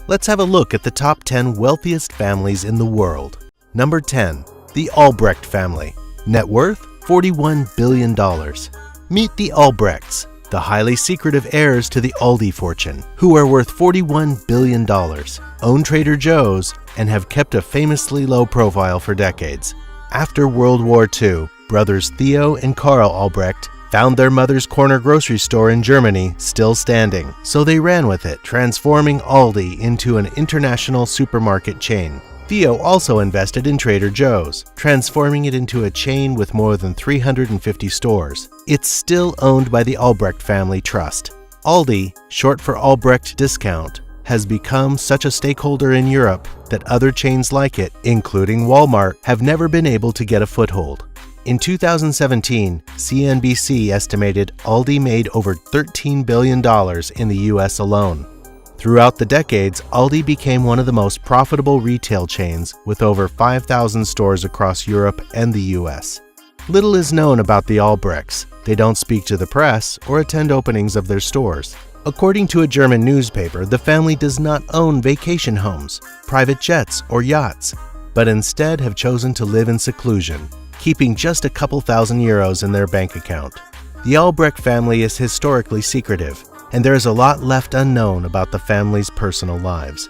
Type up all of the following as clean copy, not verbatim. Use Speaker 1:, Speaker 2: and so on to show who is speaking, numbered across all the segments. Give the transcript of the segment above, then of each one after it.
Speaker 1: Let's have a look at the top 10 wealthiest families in the world. Number 10. The Albrecht Family. Net worth $41 billion. Meet the Albrechts, the highly secretive heirs to the Aldi fortune, who are worth $41 billion, own Trader Joe's, and have kept a famously low profile for decades. After World War II, brothers Theo and Karl Albrecht found their mother's corner grocery store in Germany still standing, so they ran with it, transforming Aldi into an international supermarket chain. Theo also invested in Trader Joe's, transforming it into a chain with more than 350 stores. It's still owned by the Albrecht Family Trust. Aldi, short for Albrecht Discount, has become such a stakeholder in Europe that other chains like it, including Walmart, have never been able to get a foothold. In 2017, CNBC estimated Aldi made over $13 billion in the US alone. Throughout the decades, Aldi became one of the most profitable retail chains with over 5,000 stores across Europe and the US. Little is known about the Albrechts. They don't speak to the press or attend openings of their stores. According to a German newspaper, the family does not own vacation homes, private jets, or yachts, but instead have chosen to live in seclusion, keeping just a couple thousand euros in their bank account. The Albrecht family is historically secretive, and there is a lot left unknown about the family's personal lives.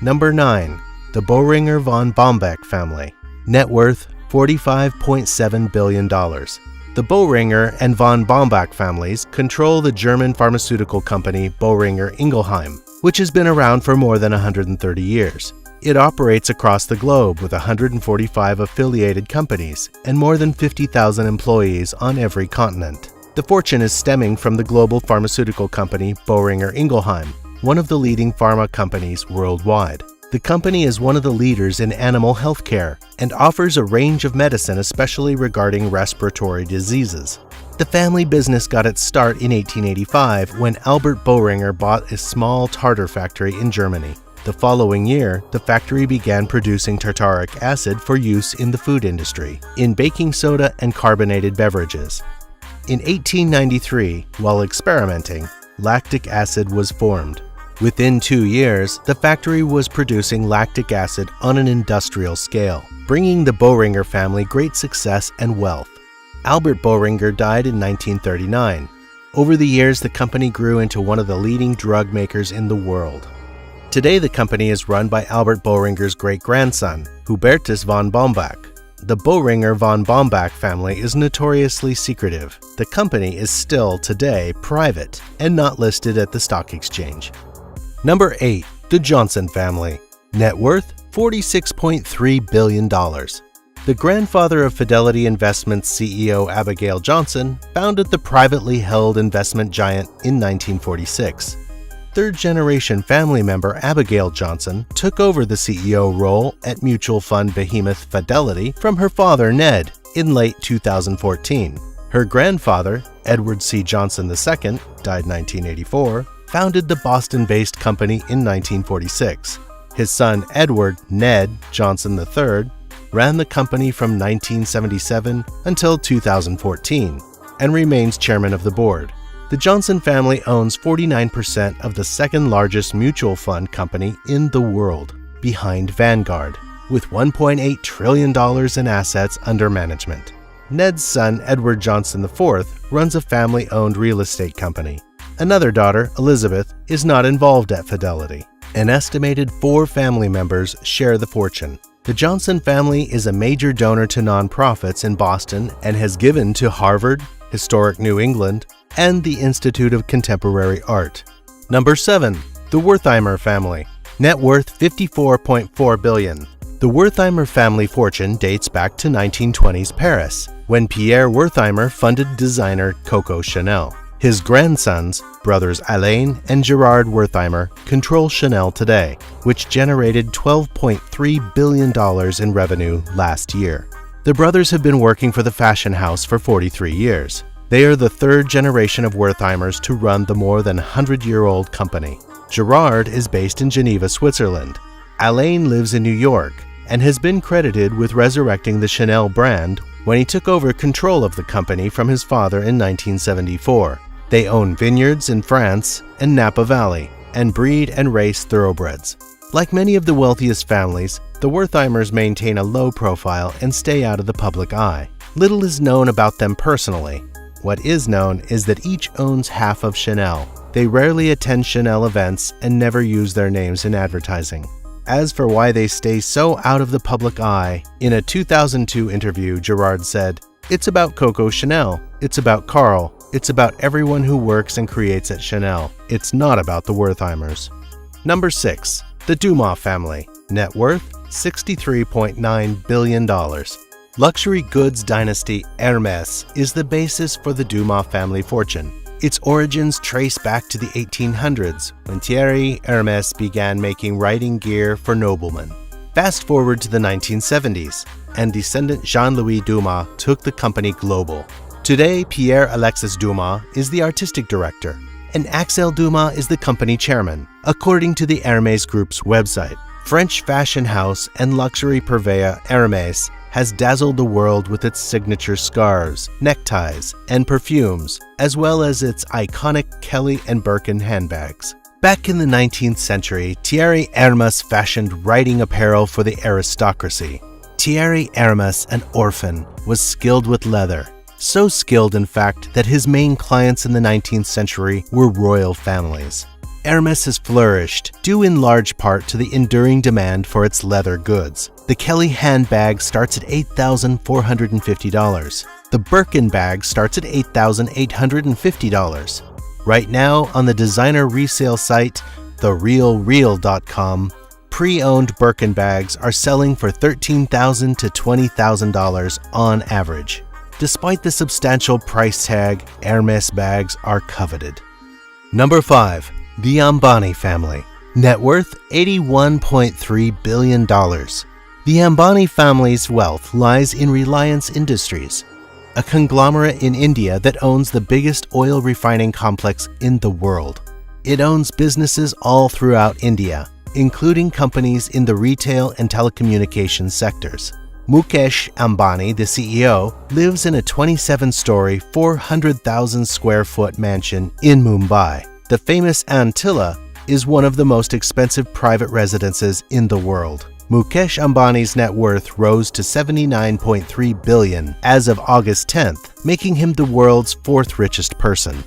Speaker 1: Number 9. The Bohringer von Bombeck Family. Net worth $45.7 billion. The Bohringer and von Bombach families control the German pharmaceutical company Boehringer Ingelheim, which has been around for more than 130 years. It operates across the globe with 145 affiliated companies and more than 50,000 employees on every continent. The fortune is stemming from the global pharmaceutical company Boehringer Ingelheim, one of the leading pharma companies worldwide. The company is one of the leaders in animal health care and offers a range of medicine, especially regarding respiratory diseases. The family business got its start in 1885 when Albert Bohringer bought a small tartar factory in Germany. The following year, the factory began producing tartaric acid for use in the food industry, in baking soda and carbonated beverages. In 1893, while experimenting, lactic acid was formed. Within 2 years, the factory was producing lactic acid on an industrial scale, bringing the Bohringer family great success and wealth. Albert Bohringer died in 1939. Over the years, the company grew into one of the leading drug makers in the world. Today, the company is run by Albert Bohringer's great-grandson, Hubertus von Bombach. The Bohringer von Bombach family is notoriously secretive. The company is still, today, private and not listed at the stock exchange. Number 8. The Johnson Family. Net worth $46.3 billion. The grandfather of Fidelity Investments CEO Abigail Johnson founded the privately held investment giant in 1946. Third-generation family member Abigail Johnson took over the CEO role at mutual fund behemoth Fidelity from her father Ned in late 2014. Her grandfather, Edward C. Johnson II, died 1984, founded the Boston-based company in 1946. His son Edward Ned Johnson III ran the company from 1977 until 2014 and remains chairman of the board. The Johnson family owns 49% of the second-largest mutual fund company in the world, behind Vanguard, with $1.8 trillion in assets under management. Ned's son, Edward Johnson IV, runs a family-owned real estate company. Another daughter, Elizabeth, is not involved at Fidelity. An estimated 4 family members share the fortune. The Johnson family is a major donor to nonprofits in Boston and has given to Harvard, Historic New England, and the Institute of Contemporary Art. Number 7. The Wertheimer Family. Net worth $54.4 billion. The Wertheimer family fortune dates back to 1920s Paris, when Pierre Wertheimer funded designer Coco Chanel. His grandsons, brothers Alain and Gerard Wertheimer, control Chanel today, which generated $12.3 billion in revenue last year. The brothers have been working for the fashion house for 43 years. They are the third generation of Wertheimers to run the more than 100-year-old company. Gerard is based in Geneva, Switzerland. Alain lives in New York and has been credited with resurrecting the Chanel brand when he took over control of the company from his father in 1974. They own vineyards in France and Napa Valley, and breed and race thoroughbreds. Like many of the wealthiest families, the Wertheimers maintain a low profile and stay out of the public eye. Little is known about them personally. What is known is that each owns half of Chanel. They rarely attend Chanel events and never use their names in advertising. As for why they stay so out of the public eye, in a 2002 interview, Gerard said, "It's about Coco Chanel. It's about Carl. It's about everyone who works and creates at Chanel. It's not about the Wertheimers." Number 6. The Dumas Family. Net worth $63.9 billion. Luxury goods dynasty Hermès is the basis for the Dumas family fortune. Its origins trace back to the 1800s, when Thierry Hermès began making riding gear for noblemen. Fast forward to the 1970s, and descendant Jean-Louis Dumas took the company global. Today, Pierre-Alexis Dumas is the artistic director, and Axel Dumas is the company chairman, according to the Hermès Group's website. French fashion house and luxury purveyor Hermès has dazzled the world with its signature scarves, neckties, and perfumes, as well as its iconic Kelly and Birkin handbags. Back in the 19th century, Thierry Hermès fashioned riding apparel for the aristocracy. Thierry Hermès, an orphan, was skilled with leather. So skilled, in fact, that his main clients in the 19th century were royal families. Hermès has flourished, due in large part to the enduring demand for its leather goods. The Kelly handbag starts at $8,450. The Birkin bag starts at $8,850. Right now, on the designer resale site, therealreal.com, pre-owned Birkin bags are selling for $13,000 to $20,000 on average. Despite the substantial price tag, Hermès bags are coveted. Number 5. The Ambani Family. Net worth $81.3 billion. The Ambani family's wealth lies in Reliance Industries, a conglomerate in India that owns the biggest oil refining complex in the world. It owns businesses all throughout India, including companies in the retail and telecommunications sectors. Mukesh Ambani, the CEO, lives in a 27-story, 400,000 square foot mansion in Mumbai. The famous Antilla is one of the most expensive private residences in the world. Mukesh Ambani's net worth rose to $79.3 billion as of August 10th, making him the world's 4th richest person.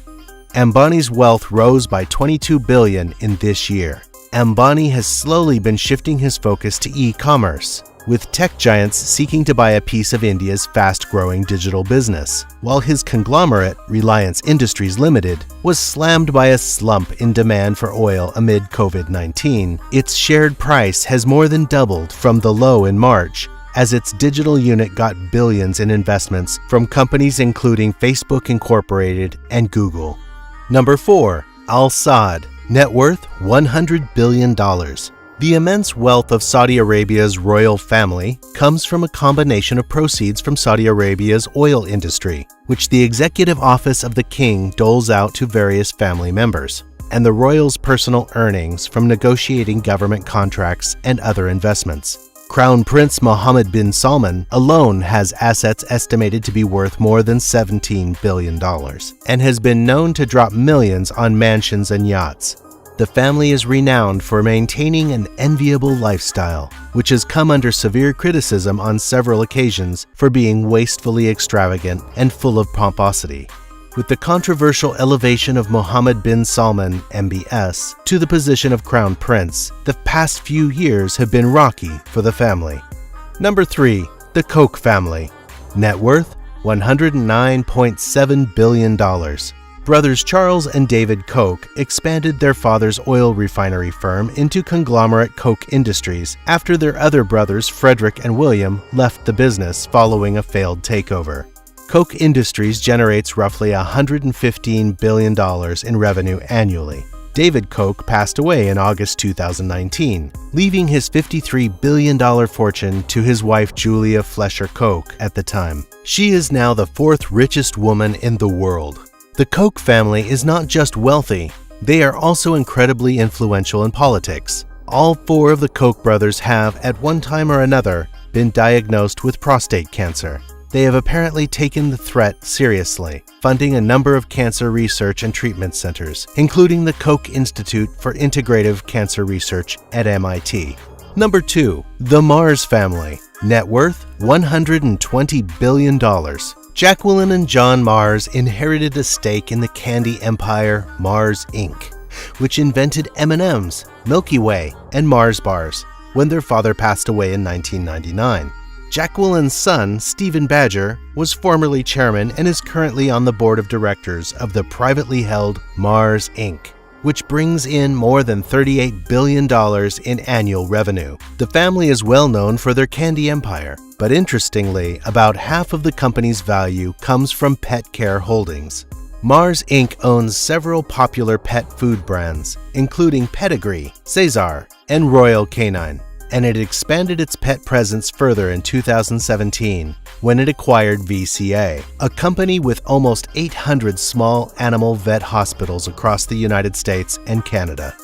Speaker 1: Ambani's wealth rose by $22 billion in this year. Ambani has slowly been shifting his focus to e-commerce, with tech giants seeking to buy a piece of India's fast-growing digital business. While his conglomerate, Reliance Industries Limited, was slammed by a slump in demand for oil amid COVID-19, its shared price has more than doubled from the low in March, as its digital unit got billions in investments from companies including Facebook Incorporated and Google. Number 4. AlSaud. Net worth $100 billion. The immense wealth of Saudi Arabia's royal family comes from a combination of proceeds from Saudi Arabia's oil industry, which the executive office of the king doles out to various family members, and the royals' personal earnings from negotiating government contracts and other investments. Crown Prince Mohammed bin Salman alone has assets estimated to be worth more than $17 billion, and has been known to drop millions on mansions and yachts. The family is renowned for maintaining an enviable lifestyle, which has come under severe criticism on several occasions for being wastefully extravagant and full of pomposity. With the controversial elevation of Mohammed bin Salman, MBS, to the position of Crown Prince, the past few years have been rocky for the family. Number 3. The Koch Family. Net worth $109.7 billion. Brothers Charles and David Koch expanded their father's oil refinery firm into conglomerate Koch Industries after their other brothers Frederick and William left the business following a failed takeover. Koch Industries generates roughly $115 billion in revenue annually. David Koch passed away in August 2019, leaving his $53 billion fortune to his wife Julia Flesher Koch at the time. She is now the 4th richest woman in the world. The Koch family is not just wealthy, they are also incredibly influential in politics. All 4 of the Koch brothers have, at one time or another, been diagnosed with prostate cancer. they have apparently taken the threat seriously, funding a number of cancer research and treatment centers, including the Koch Institute for Integrative Cancer Research at MIT. Number 2. The Mars Family. Net worth $120 billion. Jacqueline and John Mars inherited a stake in the candy empire Mars Inc., which invented M&M's, Milky Way, and Mars bars when their father passed away in 1999. Jacqueline's son, Stephen Badger, was formerly chairman and is currently on the board of directors of the privately held Mars Inc., which brings in more than $38 billion in annual revenue. The family is well known for their candy empire, but interestingly, about half of the company's value comes from pet care holdings. Mars Inc. owns several popular pet food brands, including Pedigree, Cesar, and Royal Canine, and it expanded its pet presence further in 2017 when it acquired VCA, a company with almost 800 small animal vet hospitals across the United States and Canada.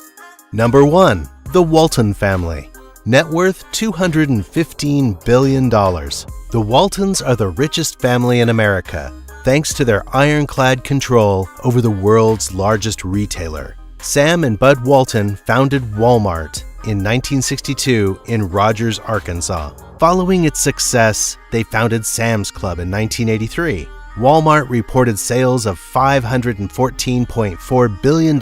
Speaker 1: Number 1. The Walton Family. Net worth $215 billion. The Waltons are the richest family in America, thanks to their ironclad control over the world's largest retailer. Sam and Bud Walton founded Walmart in 1962 in Rogers, Arkansas. Following its success, they founded Sam's Club in 1983. Walmart reported sales of $514.4 billion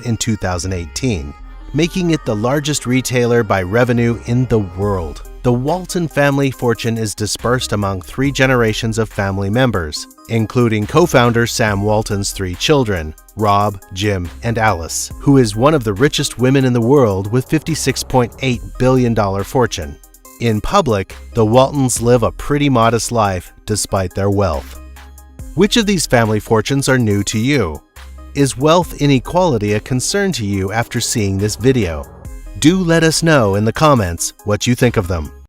Speaker 1: in 2018, making it the largest retailer by revenue in the world. The Walton family fortune is dispersed among 3 generations of family members, including co-founder Sam Walton's 3 children, Rob, Jim, and Alice, who is one of the richest women in the world with $56.8 billion fortune. In public, the Waltons live a pretty modest life despite their wealth. Which of these family fortunes are new to you? Is wealth inequality a concern to you after seeing this video? Do let us know in the comments what you think of them.